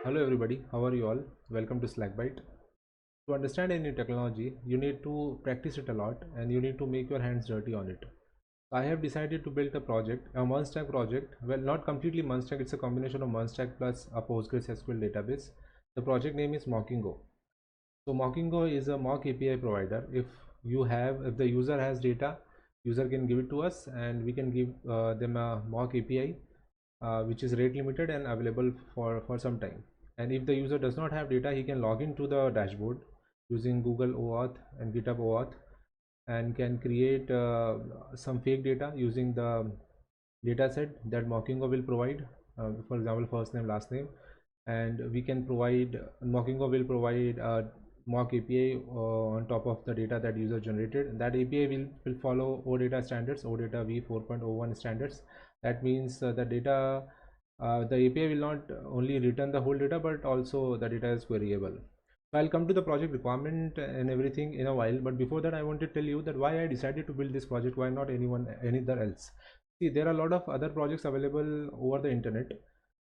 Hello everybody, how are you all? Welcome to Slackbyte. To understand any technology, you need to practice it a lot and you need to make your hands dirty on it. I have decided to build a project, a MERN Stack project. Well, not completely MERN Stack, it's a combination of MERN Stack plus a PostgreSql database. The project name is Mockingo. So Mockingo is a mock API provider. If the user has data, user can give it to us and we can give them a mock API which is rate limited and available for some time. And if the user does not have data, he can log into the dashboard using googleoauth and GitHub OAuth and can create some fake data using the data set that Mockingo will provide, for example first name, last name, and we can provide, Mockingo will provide a mock API on top of the data that user generated, and that API will follow OData standards, OData v4.01 standards. That means the API will not only return the whole data but also the data is queryable. So I'll come to the project requirement and everything in a while, but before that I want to tell you that why I decided to build this project, why not another else. See, there are a lot of other projects available over the internet,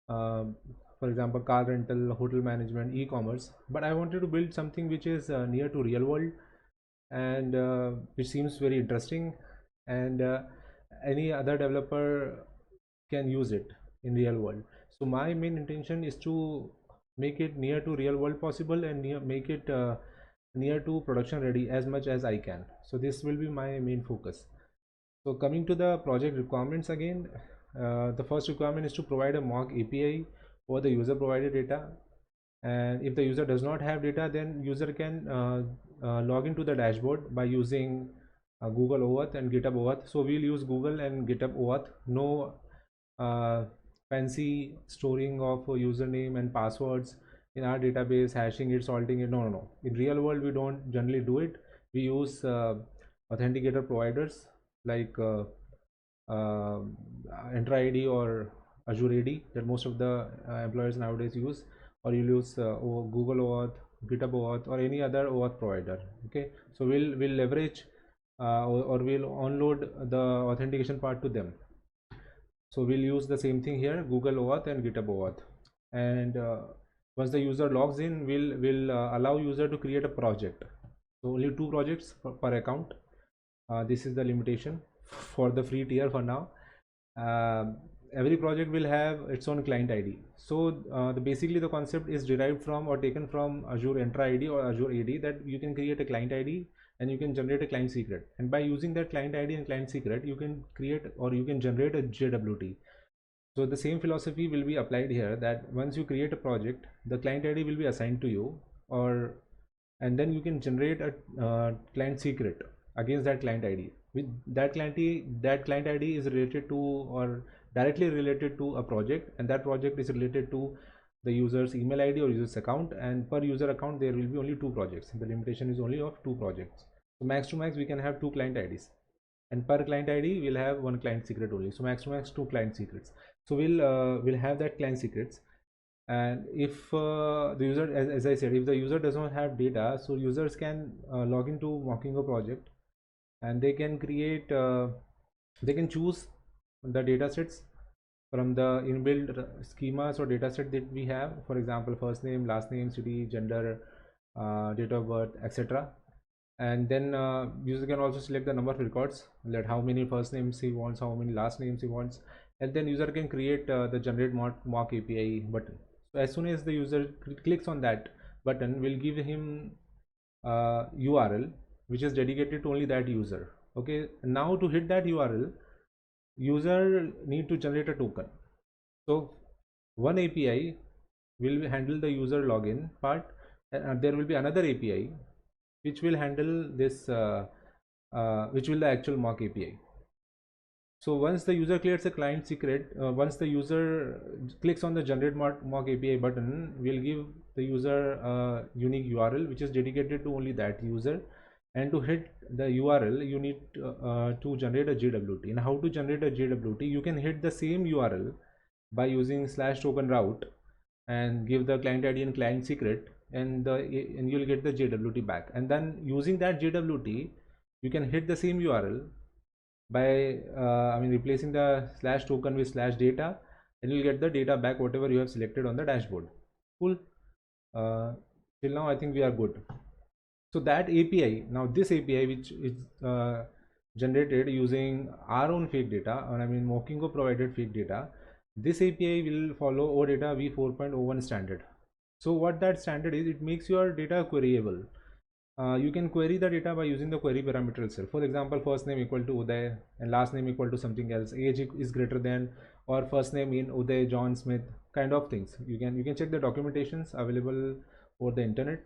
for example car rental, hotel management, e-commerce, but I wanted to build something which is near to real world and which seems very interesting, and any other developer can use it in real world. So my main intention is to make it near to real world possible and make it near to production ready as much as I can. So this will be my main focus. So coming to the project requirements again, the first requirement is to provide a mock API for the user provided data, and if the user does not have data, then user can log into the dashboard by using Google OAuth and GitHub OAuth. So we'll use Google and GitHub OAuth. No fancy storing of username and passwords in our database, hashing it, salting it. No. In real world, we don't generally do it. We use authenticator providers like Entra ID or Azure AD that most of the employers nowadays use, or you'll use Google OAuth, GitHub OAuth, or any other OAuth provider. Okay, so we'll leverage or we'll onload the authentication part to them. So we'll use the same thing here, Google OAuth and GitHub OAuth. And once the user logs in, we'll allow user to create a project. So only 2 projects per account. This is the limitation for the free tier for now. Every project will have its own client ID. So basically the concept is derived from or taken from Azure Entra ID or Azure AD, that you can create a client ID and you can generate a client secret, and by using that client ID and client secret you can create or you can generate a JWT. So the same philosophy will be applied here, that once you create a project, the client ID will be assigned to you, and then you can generate a client secret against that client ID. With that client ID is related to or directly related to a project, and that project is related to the user's email ID or user's account, and per user account there will be only 2 projects. The limitation is only of 2 projects. So max to max we can have 2 client IDs, and per client ID we'll have 1 client secret only. So max to max 2 client secrets. So we'll have that client secrets. And if the user, as I said, if the user does not have data, so users can log into Mockingo project and they can create they can choose the datasets from the inbuilt schemas or dataset that we have, for example first name, last name, city, gender, date of birth, etc. And then user can also select the number of records, that how many first names he wants, how many last names he wants, and then user can create the generate mock API button. So as soon as the user clicks on that button, we'll give him URL which is dedicated to only that user. Okay, now to hit that URL, user need to generate a token. So one API will handle the user login part, and there will be another API which will handle this which will the actual mock API. So once the user creates a client secret, once the user clicks on the generate mock API button, we'll give the user a unique URL which is dedicated to only that user. And to hit the URL, you need to generate a JWT. And how to generate a JWT? You can hit the same URL by using /token route and give the client ID and client secret, and you'll get the JWT back. And then using that JWT, you can hit the same URL by replacing the /token with /data, and you'll get the data back whatever you have selected on the dashboard. Cool. Till now I think we are good. So that API, now this API which is generated using our own fake data, or I mean Mockingo provided fake data, this API will follow OData v4.01 standard. So what that standard is, it makes your data queryable. You can query the data by using the query parameter itself. For example, first name equal to Uday and last name equal to something else, age is greater than, or first name in Uday John Smith, kind of things. You can check the documentations available over the internet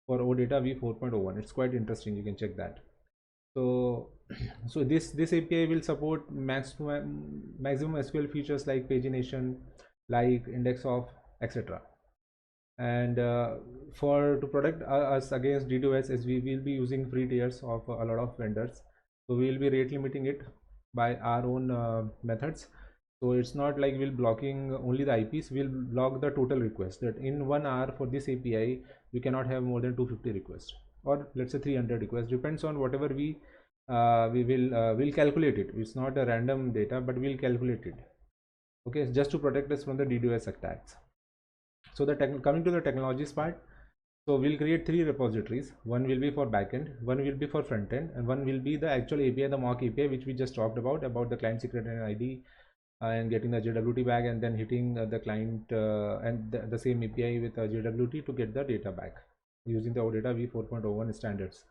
for OData v4.01. It's quite interesting, you can check that. So this API will support maximum SQL features like pagination, like index of, etc. And to protect us against DDoS, as we will be using free tiers of a lot of vendors, so we will be rate limiting it by our own methods. So it's not like we'll blocking only the IPs, we'll block the total request, that in 1 hour for this API we cannot have more than 250 requests, or let's say 300 requests, depends on whatever we will calculate it. It's not a random data, but we'll calculate it, okay, just to protect us from the DDoS attacks. So coming to the technologies part, so we'll create 3 repositories. One will be for backend, one will be for frontend, and one will be the actual API, the mock API, which we just talked about the client secret and ID, and getting the JWT back, and then hitting the client and the same API with JWT to get the data back using the OData v4.01 standards.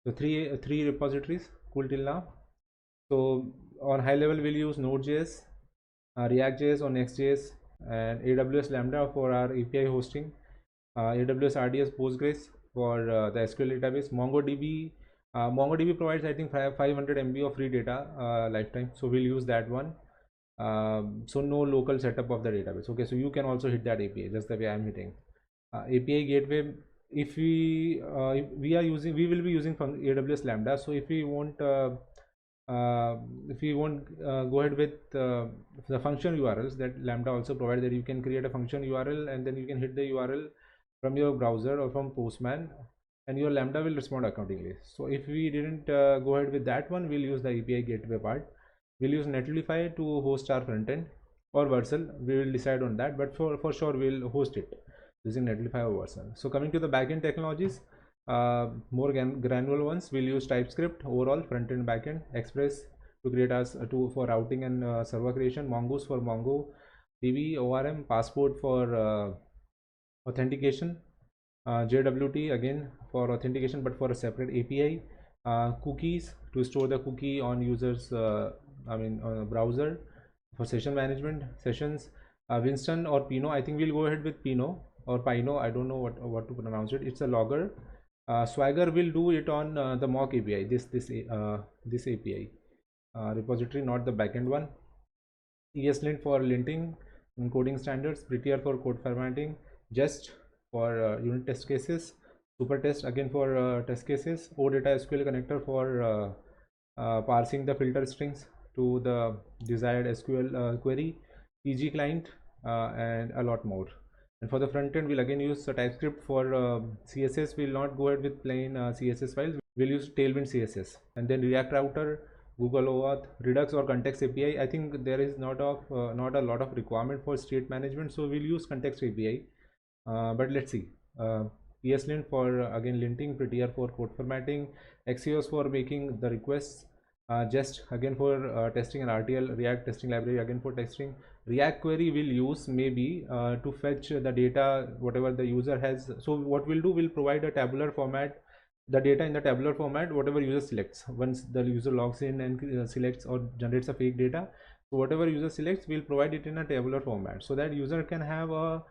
So three repositories. Cool till now. So on high level we'll use Node.js, React.js or Next.js, and AWS Lambda for our API hosting, AWS RDS Postgres for the SQL database, MongoDB. MongoDB provides I think 500 MB of free data lifetime, so we'll use that one. So no local setup of the database. Okay, so you can also hit that API just the way I'm hitting. API gateway, if we will be using from AWS Lambda. So if we want go ahead with the function URLs that Lambda also provides, that you can create a function URL and then you can hit the URL from your browser or from Postman, and your Lambda will respond accordingly. So if we didn't go ahead with that one, we'll use the API gateway part. We'll use Netlify to host our frontend, or Vercel, we will decide on that, but for sure we'll host it using Netlify or Vercel. So coming to the backend technologies, more granular ones, we'll use TypeScript overall, frontend, backend, Express to create us for routing and server creation, mongoose for MongoDB, ORM, Passport for authentication, JWT again for authentication but for a separate API, cookies to store the cookie on users on a browser for session management, sessions, Winston or Pino. I think we'll go ahead with Pino or Pino, I don't know what to pronounce it. It's a logger. Swagger will do it on the mock API, this API repository, not the backend one. eslint for linting and coding standards, prettier for code formatting, jest for unit test cases, supertest again for test cases, odata-sql-connector for parsing the filter strings to the desired SQL query, PG client, and a lot more. And for the front end, we'll again use TypeScript for CSS. We'll not go ahead with plain CSS files. We'll use tailwind CSS, and then reactrouter, googleoauth, Redux or context API. I think there is not a lot of requirement for state management, so we'll use context API. But let's see. eslint for again linting, prettier for code formatting, axios for making the requests, jest again for testing, and RTL React testing library again for testing. reactquery will use maybe to fetch the data whatever the user has. So what we'll do, we'll provide a tabular format, the data in the tabular format whatever user selects. Once the user logs in and selects or generates a fake data, so whatever user selects, we'll provide it in a tabular format so that user can have a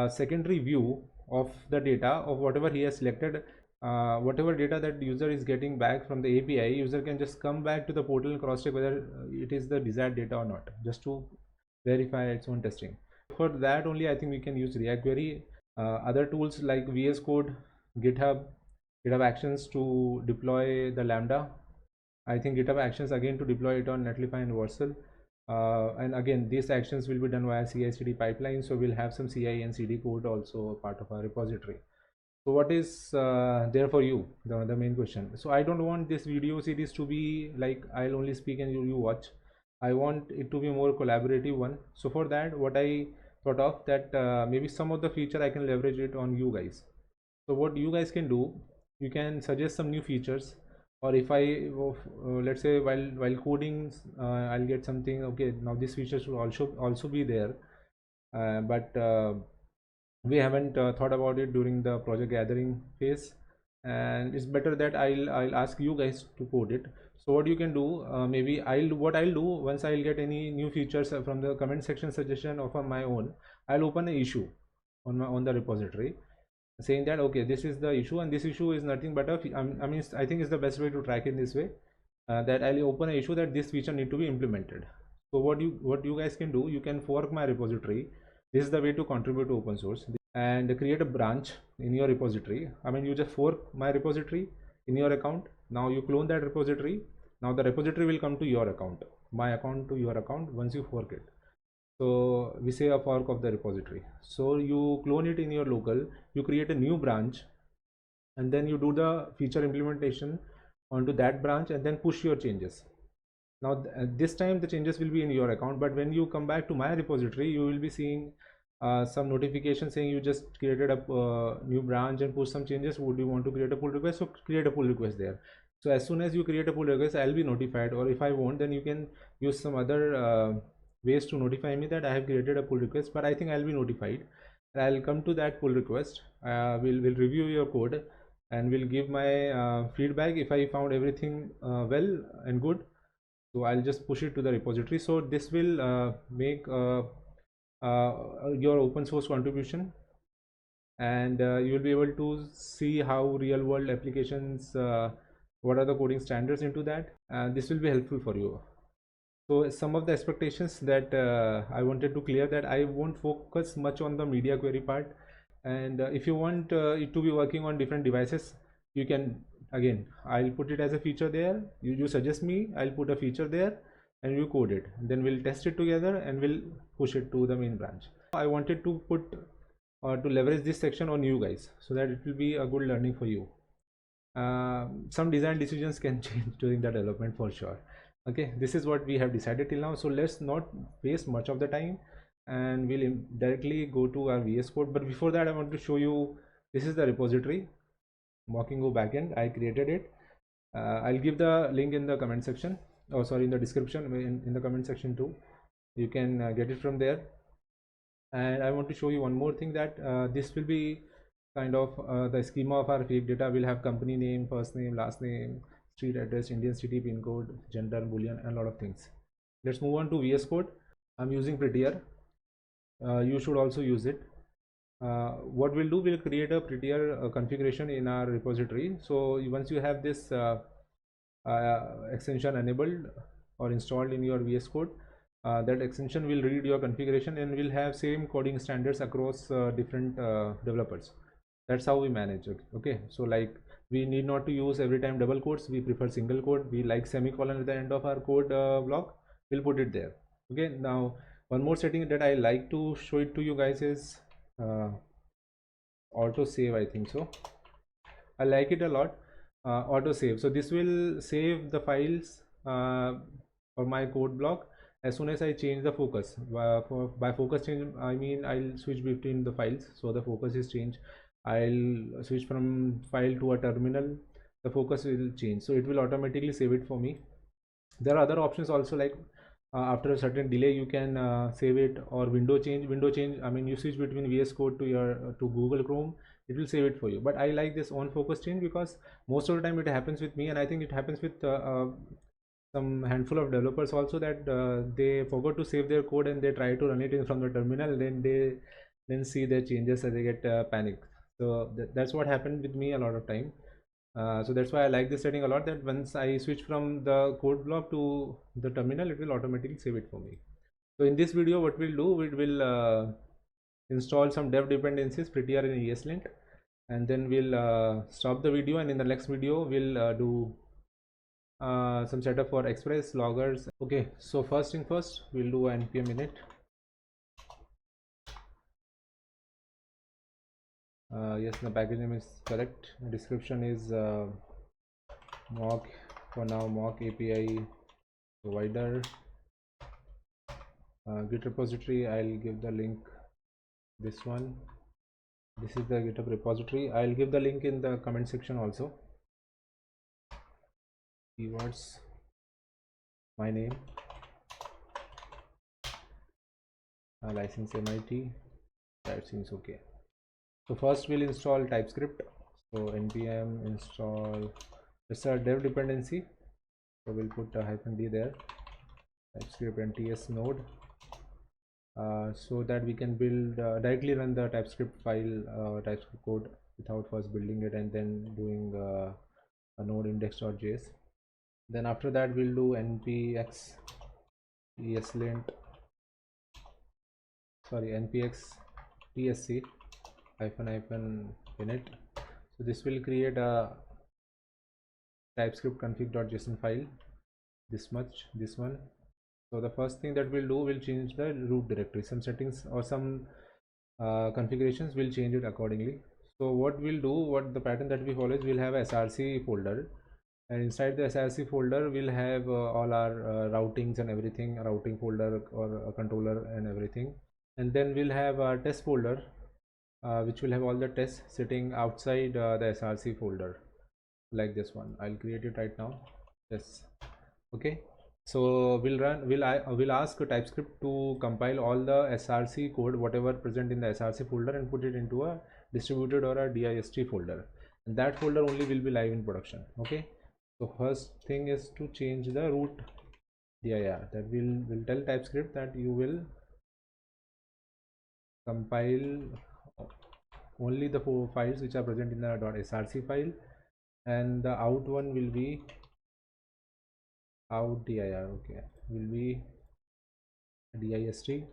secondary view of the data of whatever he has selected. Whatever data that user is getting back from the API, user can just come back to the portal and cross check whether it is the desired data or not, just to verify its own testing. For that only I think we can use reactquery. Other tools like Vscode, GitHub Actions to deploy the Lambda. I think GitHub Actions again to deploy it on Netlify and Vercel. And again, these actions will be done via CI/CD pipeline, so we'll have some CI and CD code also part of our repository. So what is there for you, the main question? So I don't want this video series to be like I'll only speak and you watch. I want it to be more collaborative one. So for that, what I thought of that maybe some of the feature I can leverage it on you guys. So what you guys can do, you can suggest some new features, or if I let's say while coding I'll get something, okay, now this feature should also be there, but we haven't thought about it during the project gathering phase, and it's better that I'll ask you guys to code it. So what you can do, maybe what I'll do once I'll get any new features from the comment section suggestion or from my own, I'll open an issue on the repository saying that okay, this is the issue, and this issue is nothing but I mean I think it's the best way to track in this way, that I'll open an issue that this feature need to be implemented. So what you guys can do, you can fork my repository. This is the way to contribute to open source, and create a branch in your repository. I mean, you just fork my repository in your account. Now you clone that repository. Now the repository will come to your account, my account to your account once you fork it. So we say a fork of the repository. So you clone it in your local, you create a new branch, and then you do the feature implementation onto that branch, and then push your changes. Now this time the changes will be in your account, but when you come back to my repository, you will be seeing some notification saying you just created a new branch and push some changes. Would you want to create a pull request? So create a pull request there. So as soon as you create a pull request, I'll be notified, or if I won't, then you can use some other ways to notify me that I have created a pull request, but I think I'll be notified. I'll come to that pull request, we'll review your code, and will give my feedback if I found everything well and good. So I'll just push it to the repository. So this will make your open source contribution, and you will be able to see how real world applications, what are the coding standards into that, and this will be helpful for you. So some of the expectations that I wanted to clear, that I won't focus much on the media query part, and if you want it to be working on different devices, you can, again, I'll put it as a feature there. You suggest me, I'll put a feature there, and you code it, then we'll test it together and we'll push it to the main branch. I wanted to put to leverage this section on you guys, so that it will be a good learning for you. Some design decisions can change during the development for sure. Okay, this is what we have decided till now. So let's not waste much of the time, and we'll directly go to our Vscode. But before that, I want to show you, this is the repository, Mockingo backend. I created it. I'll give the link in the comment section, oh sorry, in the description, in the comment section too. You can get it from there. And I want to show you one more thing, that this will be kind of the schema of our React data. Will have company name, first name, last name, street address, Indian city, pin code, gender, boolean, and a lot of things. Let's move on to Vscode. I'm using Prettier. You should also use it. What we'll do, we'll create a Prettier configuration in our repository. So once you have this extension enabled or installed in your Vscode, that extension will read your configuration and will have same coding standards across different developers. That's how we manage it. Okay, so like, we need not to use every time double quotes. We prefer single quote. We like semicolon at the end of our code block. We'll put it there. Okay, now one more setting that I like to show it to you guys is auto save. I think so. I like it a lot. Auto save. So this will save the files for my code block as soon as I change the focus. By focus change, I mean I'll switch between the files. So the focus is changed. I'll switch from file to a terminal, the focus will change, so it will automatically save it for me. There are other options also, like after a certain delay you can save it, or window change. I mean, you switch between Vscode to Google Chrome, it will save it for you. But I like this on focus change because most of the time it happens with me, and I think it happens with some handful of developers also, that they forgot to save their code and they try to run it in from the terminal, then they see their changes and they get panicked. So that's what happened with me a lot of time. So that's why I like this setting a lot, that once I switch from the code block to the terminal, it will automatically save it for me. So in this video, what we'll do, we will install some dev dependencies, Prettier in eslint, and then we'll stop the video, and in the next video we'll do some setup for Express, loggers. Okay, so first thing first, we'll do npm init. Yes, the package name is correct. Description is mock, for now, mock API provider. Git repository, I'll give the link this one. This is the GitHub repository. I'll give the link in the comment section also. Keywords, my name, license MIT. That seems okay. So first we'll install TypeScript. So npm install, it's a dev dependency, so we'll put a -d there, TypeScript and ts node, so that we can build directly run the TypeScript file, TypeScript code, without first building it and then doing a node index.js. Then after that we'll do npx eslint, npx tsc -init. So this will create a TypeScript config.json file, this much, this one. So the first thing that we'll do, we'll change the root directory, some settings or some configurations, will change it accordingly. So what we'll do, what the pattern that we follow is, we'll have a src folder, and inside the src folder we'll have all our routings and everything, a routing folder or a controller and everything. And then we'll have a test folder, which will have all the tests sitting outside the src folder, like this one. I'll create it right now. Yes, okay. So we'll ask TypeScript to compile all the src code, whatever present in the src folder, and put it into a distributed or a dist folder, and that folder only will be live in production. Okay, so first thing is to change the root dir. That will tell TypeScript that you will compile only the 4 files which are present in the .src file, and the out one will be out dir. Okay, will be dist. And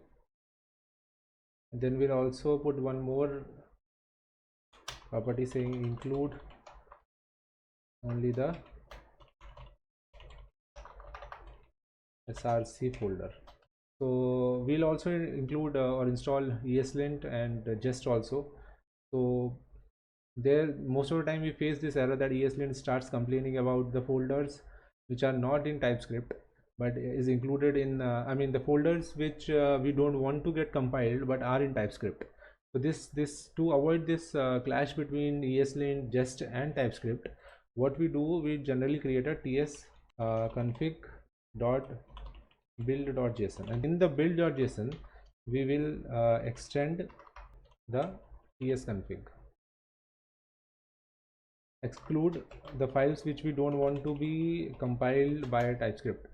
then we'll also put one more property saying include only the src folder. So we'll also include or install eslint and jest also. So there, most of the time we face this error that eslint starts complaining about the folders which are not in TypeScript but is included in the folders which we don't want to get compiled but are in TypeScript. So this to avoid this clash between eslint, jest and TypeScript, what we do, we generally create a ts config.build.json, and in the build.json we will extend the ts config, exclude the files which we don't want to be compiled by TypeScript.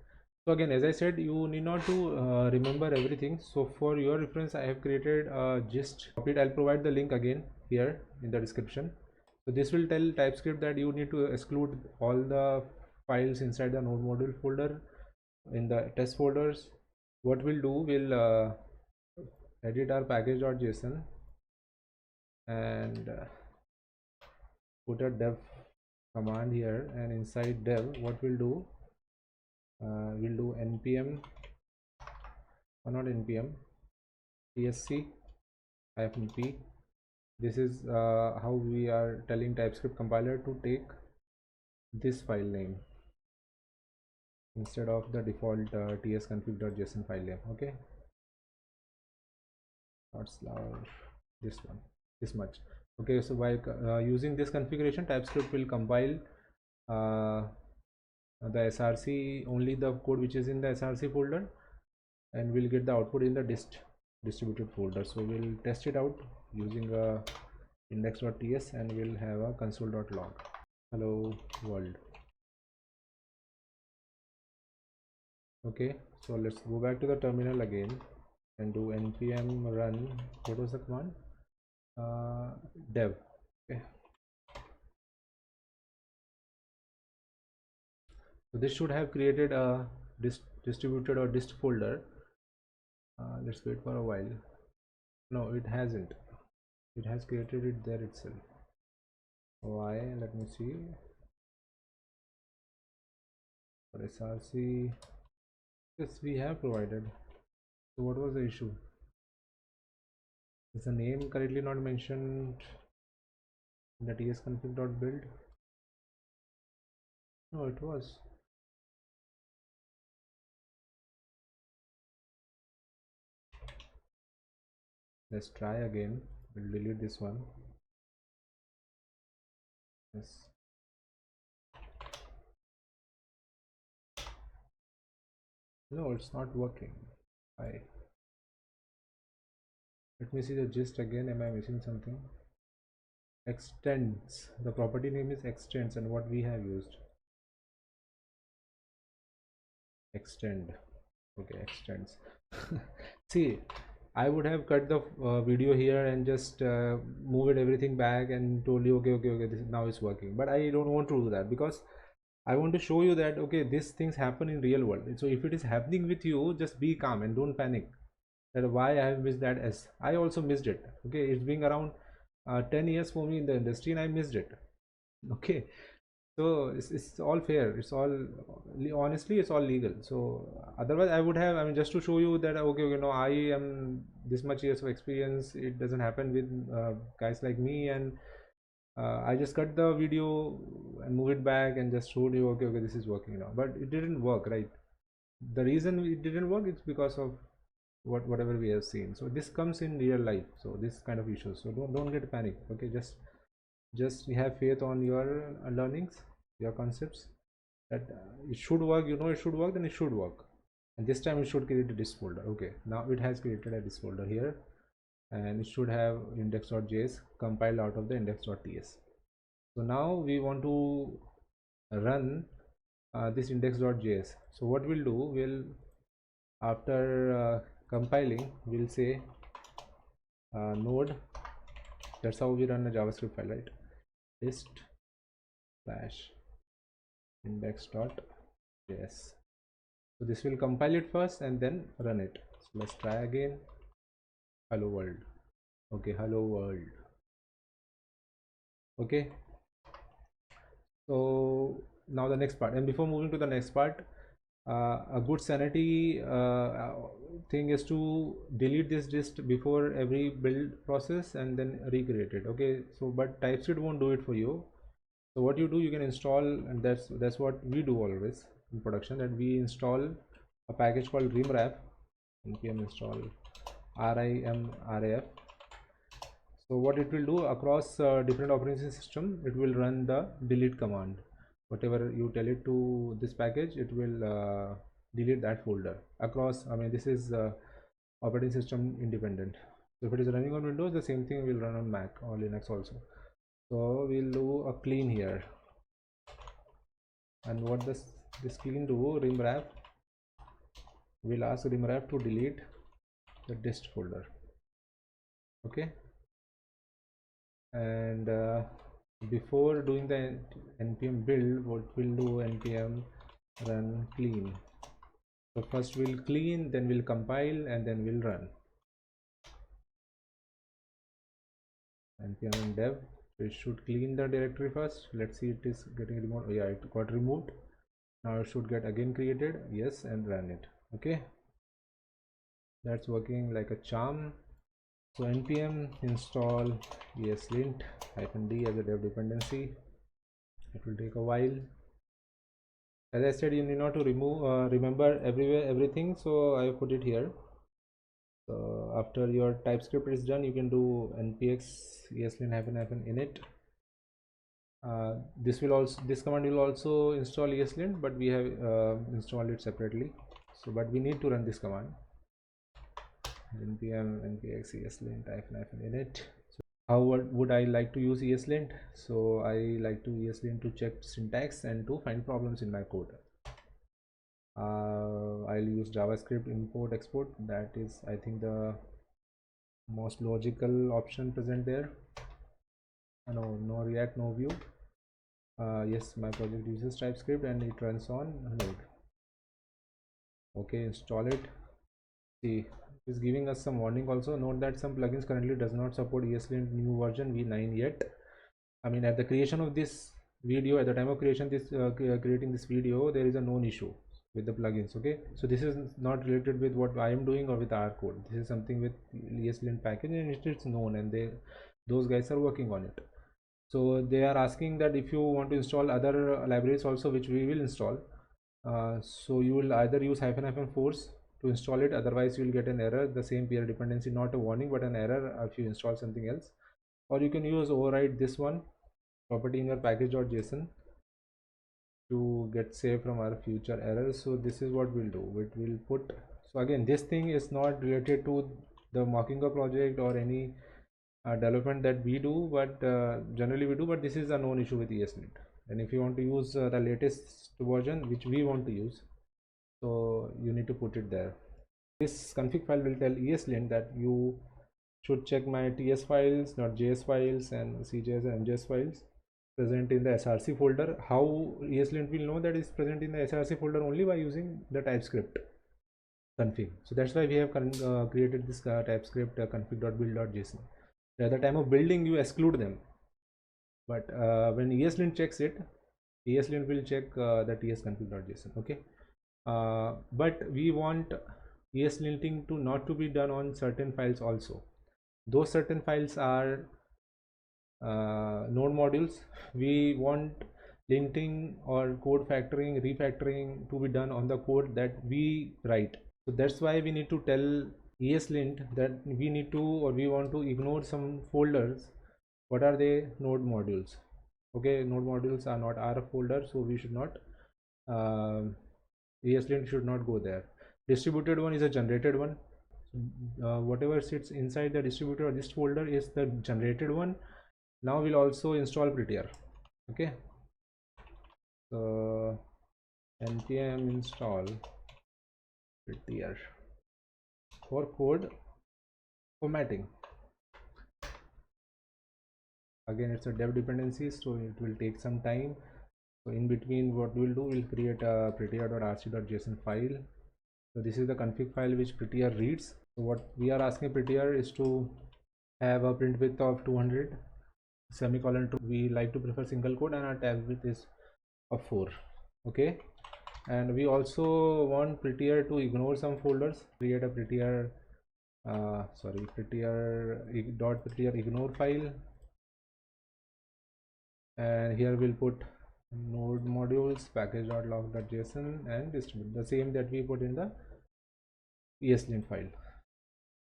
So again, as I said, you need not to remember everything. So for your reference, I have created a gist. I'll provide the link again here in the description. So this will tell TypeScript that you need to exclude all the files inside the node module folder in the test folders. What we'll do, we'll edit our package.json and put a dev command here, and inside dev what we'll do, we'll do npm, or not npm, tsc -p. This is how we are telling TypeScript compiler to take this file name instead of the default tsconfig.json file name. Okay, this one, this much. Okay, so by using this configuration, TypeScript will compile the src, only the code which is in the src folder, and we'll get the output in the distributed folder. So we'll test it out using a index.ts, and we'll have a console.log hello world. Okay, so let's go back to the terminal again and do npm run, what was the command, dev. Okay, so this should have created a distributed or dist folder. Let's wait for a while. No, it hasn't. It has created it there itself. Why? Let me see. For src, yes, we have provided. So what was the issue? Is the name correctly not mentioned in the tsconfig.build? No, it was. Let's try again. We'll delete this one. Yes. No, it's not working. Why? Let me see the gist again. Am I missing something? Extends. The property name is extends, and what we have used. Extend. Okay, extends. See, I would have cut the video here and just moved everything back and told you, okay, this now it's working. But I don't want to do that because I want to show you that okay, these things happen in real world. So if it is happening with you, just be calm and don't panic. That why I have missed that S. I also missed it. Okay, it's been around 10 years for me in the industry and I missed it. Okay, so it's all fair, it's all honestly it's all legal. So otherwise I would have, I mean, just to show you that okay, you know, I am this much years of experience, it doesn't happen with guys like me, and I just cut the video and move it back and just showed you okay, this is working now, but it didn't work, right? The reason it didn't work is because of whatever we have seen. So this comes in real life, so this kind of issues, so don't get panic. Okay, just have faith on your learnings, your concepts, that it should work, you know, it should work, then it should work. And this time it should create a disk folder. Okay, now it has created a disk folder here, and it should have index.js compiled out of the index.ts. So now we want to run this index.js. So what we'll do, we'll after compiling, we'll say node, that's how we run a JavaScript file, right? List slash index.js. So this will compile it first and then run it. So let's try again. Hello world. Okay, hello world. Okay, so now the next part, and before moving to the next part, a good sanity thing is to delete this dist before every build process and then recreate it. Okay, so but TypeScript won't do it for you. So what you do, you can install, and that's what we do always in production, that we install a package called rimraf, npm install rimraf. So what it will do, across different operating system, it will run the delete command. Whatever you tell it to this package, it will delete that folder across. I mean, this is operating system independent. So if it is running on Windows, the same thing will run on Mac or Linux also. So we'll do a clean here, and what this clean do, rimraf will ask rimraf to delete the dist folder. Okay, and before doing the npm build, what we'll do, npm run clean. So first we'll clean, then we'll compile, and then we'll run. npm dev, so it should clean the directory first. Let's see, it is getting removed. Oh yeah, it got removed. Now it should get again created. Yes, and run it. Okay, that's working like a charm. So npm install eslint -d as a dev dependency. It will take a while. As I said, you need not to remember everything, so I put it here. So after your TypeScript is done, you can do npx eslint -init. This command will also install eslint, but we have installed it separately. So but we need to run this command, npm npx eslint -init. So how would I like to use eslint? So I like to eslint to check syntax and to find problems in my code. I'll use JavaScript import export. That is, I think, the most logical option present there. No React, no Vue. Yes, my project uses TypeScript and it runs on Node. Okay, install it. See, it's giving us some warning also. Note that some plugins currently does not support eslint new version v9 yet. I mean, at the creation of this video, at the time of creation creating this video, there is a known issue with the plugins. Okay, so this is not related with what I am doing or with our code. This is something with eslint package, and it is known, and those guys are working on it. So they are asking that if you want to install other libraries also, which we will install, so you will either use --force to install it, otherwise you will get an error, the same peer dependency, not a warning but an error if you install something else. Or you can use override this one property in your package.json to get saved from our future errors. So this is what we'll do. It will put, so again, this thing is not related to the Mockingo project or any development that we do, but generally we do, but this is a known issue with eslint. And if you want to use the latest version which we want to use, so you need to put it there. This config file will tell eslint that you should check my ts files, .js files, and cjs and mjs files present in the src folder. How eslint will know that is present in the src folder? Only by using the typescript config. So that's why we have created this typescript config.build.json. At the time of building you exclude them, but when eslint checks it, eslint will check the ts-config.json. okay, but we want eslinting to not to be done on certain files also. Those certain files are node modules. We want linting or code factoring, refactoring to be done on the code that we write. So that's why we need to tell eslint that we need to, or we want to ignore some folders. What are they? Node modules. Okay, node modules are not our folder, so we should not, eslint should not go there. Distributed one is a generated one. Whatever sits inside the distributed or this folder is the generated one. Now we'll also install prettier. Okay, so npm install prettier for code formatting. Again, it's a dev dependency, so it will take some time. So in between, what we'll do, we'll create a prettier.rc.json file. So this is the config file which prettier reads. So what we are asking prettier is to have a print width of 200 semicolon 2. We like to prefer single quote, and our tab width is of 4. okay, and we also want prettier to ignore some folders. Create a prettier prettier ignore file, and here we'll put node modules package.log.json and distribute, the same that we put in the eslint file.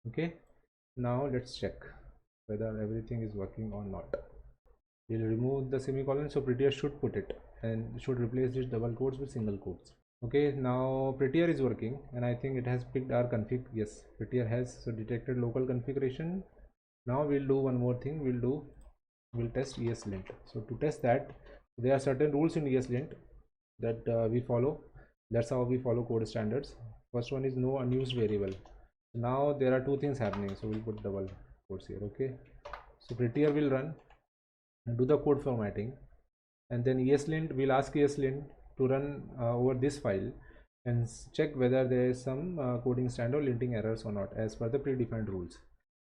okay, now let's check whether everything is working or not. We'll remove the semicolon, so prettier should put it and should replace this double quotes with single quotes. Okay, now prettier is working, and I think it has picked our config. Yes, prettier has so detected local configuration. Now we'll do one more thing. We'll test eslint. So to test that, there are certain rules in eslint that we follow. That's how we follow code standards. First one is no unused variable. Now there are two things happening, so we'll put double quotes here. Okay, so prettier will run and do the code formatting, and then eslint will ask eslint to run over this file and check whether there is some coding standard linting errors or not as per the predefined rules.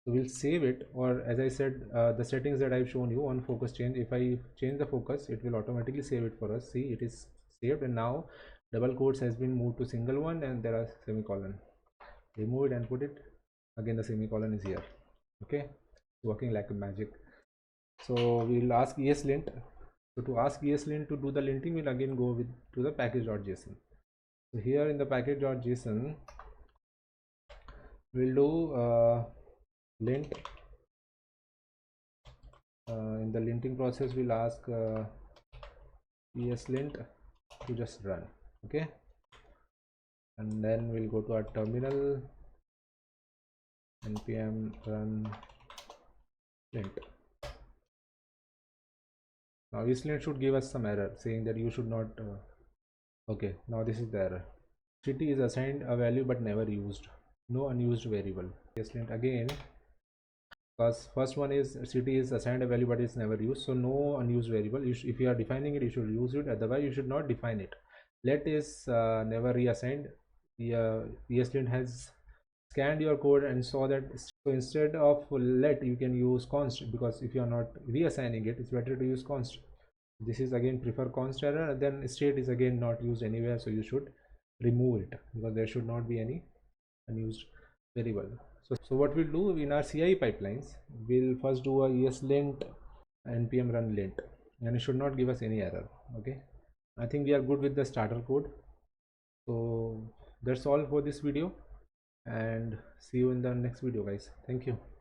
So we'll save it, or as I said, the settings that I've shown you on focus change, if I change the focus, it will automatically save it for us. See, it is saved, and now double quotes has been moved to single one, and there are semicolon. Remove it and put it again, the semicolon is here. Okay, working like a magic. So we'll ask eslint. So to ask eslint to do the linting, we'll again go to the package.json. So here in the package.json, we'll do lint. In the linting process, we'll ask eslint to just run. Okay, and then we'll go to our terminal, npm run lint. Now eslint should give us some error saying that you should not okay, now this is the error. City is assigned a value but never used. No unused variable. Eslint again, because first one is city is assigned a value but it's never used, so no unused variable. If you are defining it, you should use it, otherwise you should not define it. Let is never reassigned. The eslint has scanned your code and saw that, so instead of let, you can use const, because if you are not reassigning it, it's better to use const. This is again prefer const error. Then state is again not used anywhere, so you should remove it because there should not be any unused variable. So what we'll do in our CI pipelines, we'll first do a eslint npm run lint, and it should not give us any error. Okay, I think we are good with the starter code. So that's all for this video. and see you in the next video, guys. Thank you.